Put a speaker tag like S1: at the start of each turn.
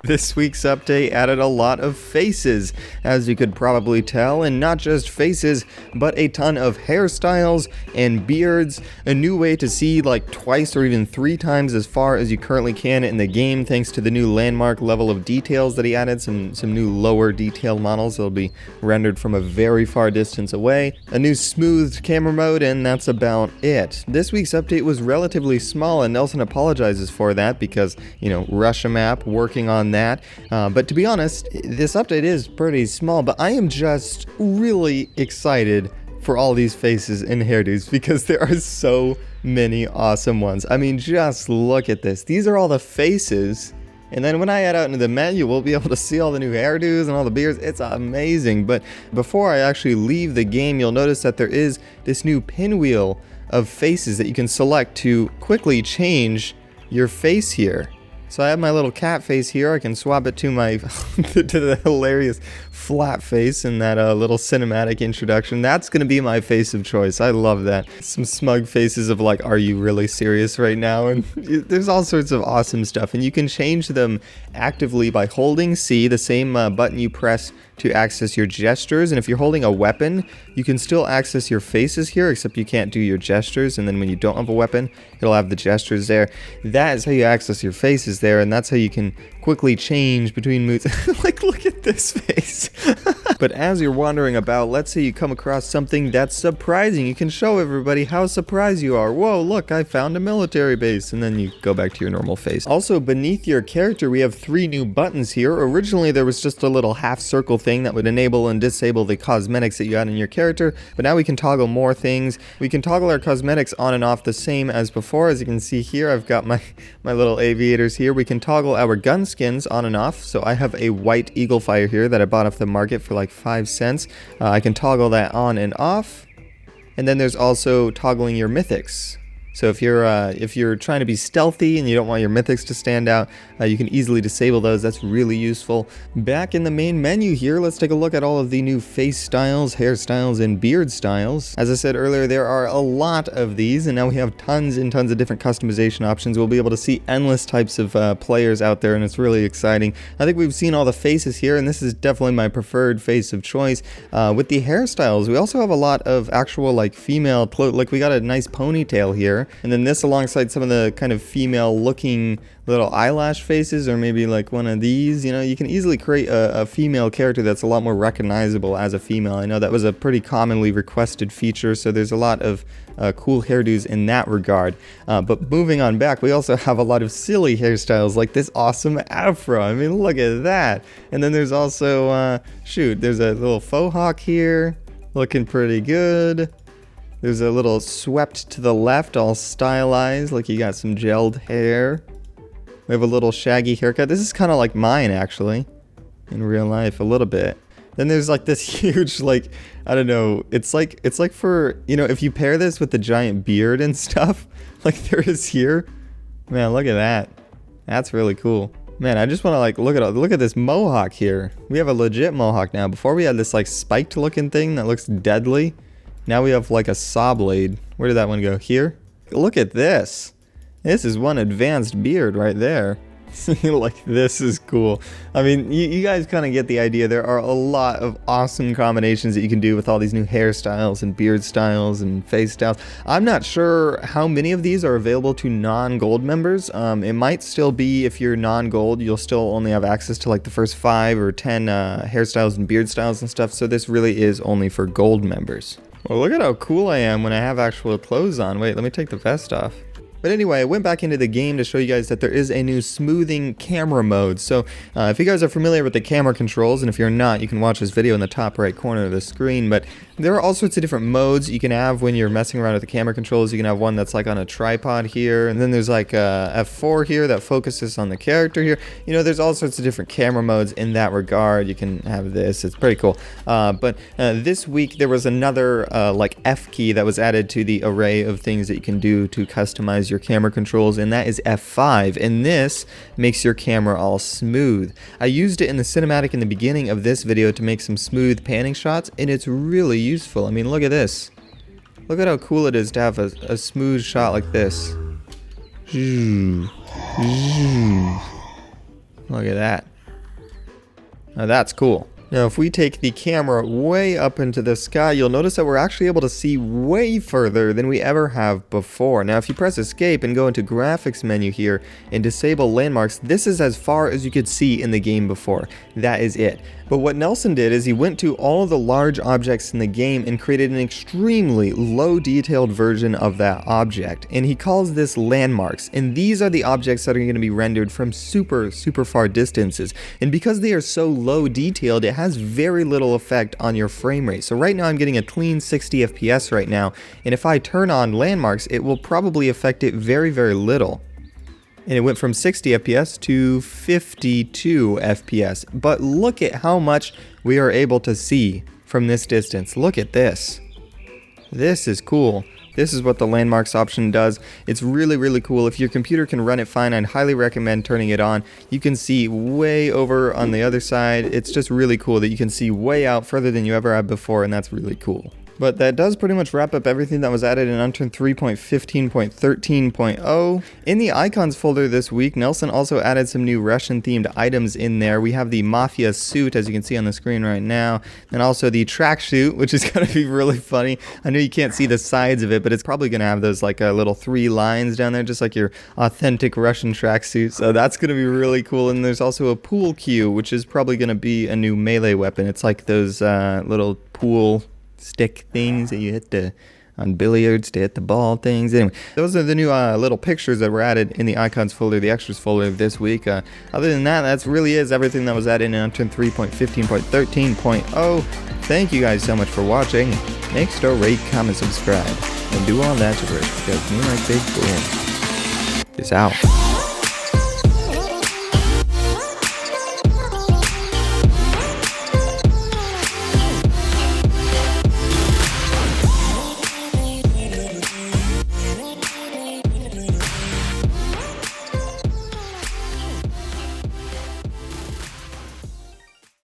S1: This week's update added a lot of faces, as you could probably tell, and not just faces, but a ton of hairstyles and beards, a new way to see like twice or even 3 times as far as you currently can in the game thanks to the new landmark level of details that he added, some new lower detail models that'll be rendered from a very far distance away, a new smoothed camera mode, and that's about it. This week's update was relatively small, and Nelson apologizes for that because, you know, Russia map, working on that, but to be honest, this update is pretty small, but I am just really excited for all these faces and hairdos because there are so many awesome ones. I mean, just look at this. These are all the faces, and then when I head out into the menu, we'll be able to see all the new hairdos and all the beards. It's amazing. But before I actually leave the game, you'll notice that there is this new pinwheel of faces that you can select to quickly change your face here. So I have my little cat face here. I can swap it to my to the hilarious flat face in that little cinematic introduction. That's gonna be my face of choice. I love that. Some smug faces of like, are you really serious right now? And there's all sorts of awesome stuff, and you can change them actively by holding C, the same button you press to access your gestures. And if you're holding a weapon, you can still access your faces here, except you can't do your gestures. And then when you don't have a weapon, it'll have the gestures there. That is how you access your faces there, and that's how you can quickly change between moods. Like, look at this face. But as you're wandering about, let's say you come across something that's surprising. You can show everybody how surprised you are. Whoa, look, I found a military base. And then you go back to your normal face. Also, beneath your character, we have 3 new buttons here. Originally, there was just a little half circle thing that would enable and disable the cosmetics that you had in your character. But now we can toggle more things. We can toggle our cosmetics on and off the same as before. As you can see here, I've got my little aviators here. We can toggle our gun skins on and off. So I have a white Eagle Fire here that I bought off the market for like 5 cents. I can toggle that on and off. And then there's also toggling your mythics. So if you're trying to be stealthy and you don't want your mythics to stand out, you can easily disable those. That's really useful. Back in the main menu here, let's take a look at all of the new face styles, hairstyles, and beard styles. As I said earlier, there are a lot of these, and now we have tons and tons of different customization options. We'll be able to see endless types of players out there, and it's really exciting. I think we've seen all the faces here, and this is definitely my preferred face of choice. With the hairstyles, we also have a lot of actual like female, like we got a nice ponytail here. And then this alongside some of the kind of female looking little eyelash faces, or maybe like one of these, you know, you can easily create a female character that's a lot more recognizable as a female. I know that was a pretty commonly requested feature, so there's a lot of cool hairdos in that regard. But moving on back, we also have a lot of silly hairstyles like this awesome afro. I mean, look at that. And then there's also, there's a little faux hawk here, looking pretty good. There's a little swept to the left, all stylized, like you got some gelled hair. We have a little shaggy haircut. This is kind of like mine, actually, in real life, a little bit. Then there's like this huge, like, I don't know, it's like for, you know, if you pair this with the giant beard and stuff, like there is here. Man, look at that. That's really cool. Man, I just want to like look at this mohawk here. We have a legit mohawk now. Before we had this like spiked looking thing that looks deadly. Now we have like a saw blade. Where did that one go? Here? Look at this. This is one advanced beard right there. Like, this is cool. I mean, you guys kind of get the idea. There are a lot of awesome combinations that you can do with all these new hairstyles and beard styles and face styles. I'm not sure how many of these are available to non-gold members. It might still be, if you're non-gold, you'll still only have access to like the first 5 or 10 hairstyles and beard styles and stuff. So this really is only for gold members. Well, look at how cool I am when I have actual clothes on. Wait, let me take the vest off. But anyway, I went back into the game to show you guys that there is a new smoothing camera mode. So if you guys are familiar with the camera controls, and if you're not, you can watch this video in the top right corner of the screen. But there are all sorts of different modes you can have when you're messing around with the camera controls. You can have one that's like on a tripod here, and then there's like F4 here that focuses on the character here. You know, there's all sorts of different camera modes in that regard. You can have this. It's pretty cool. But this week there was another like F key that was added to the array of things that you can do to customize your camera controls, and that is F5, and this makes your camera all smooth. I used it in the cinematic in the beginning of this video to make some smooth panning shots, and it's really useful. I mean, look at this. Look at how cool it is to have a smooth shot like this. Look at that. Now that's cool. Now if we take the camera way up into the sky, you'll notice that we're actually able to see way further than we ever have before. Now if you press escape and go into graphics menu here and disable landmarks, this is as far as you could see in the game before. That is it. But what Nelson did is he went to all of the large objects in the game and created an extremely low detailed version of that object. And he calls this landmarks. And these are the objects that are going to be rendered from super far distances. And because they are so low detailed, it has very little effect on your frame rate. So right now I'm getting a clean 60 FPS right now. And if I turn on landmarks, it will probably affect it very little. And it went from 60 FPS to 52 FPS. But look at how much we are able to see from this distance. Look at this. This is cool. This is what the landmarks option does. It's really cool. If your computer can run it fine, I'd highly recommend turning it on. You can see way over on the other side. It's just really cool that you can see way out further than you ever have before, and that's really cool. But that does pretty much wrap up everything that was added in Unturned 3.15.13.0. In the icons folder this week, Nelson also added some new Russian-themed items in there. We have the Mafia suit, as you can see on the screen right now, and also the tracksuit, which is going to be really funny. I know you can't see the sides of it, but it's probably going to have those like little 3 lines down there, just like your authentic Russian tracksuit. So that's going to be really cool. And there's also a pool cue, which is probably going to be a new melee weapon. It's like those little pool stick things that you hit on billiards to hit the ball things. Anyway, those are the new little pictures that were added in the icons folder, the extras folder this week. Other than that, that's really is everything that was added in Unturned 3.15.13.0. Thank you guys so much for watching. Make sure to rate, comment, subscribe, and do all that gibberish because MeLikeBigBoom is out.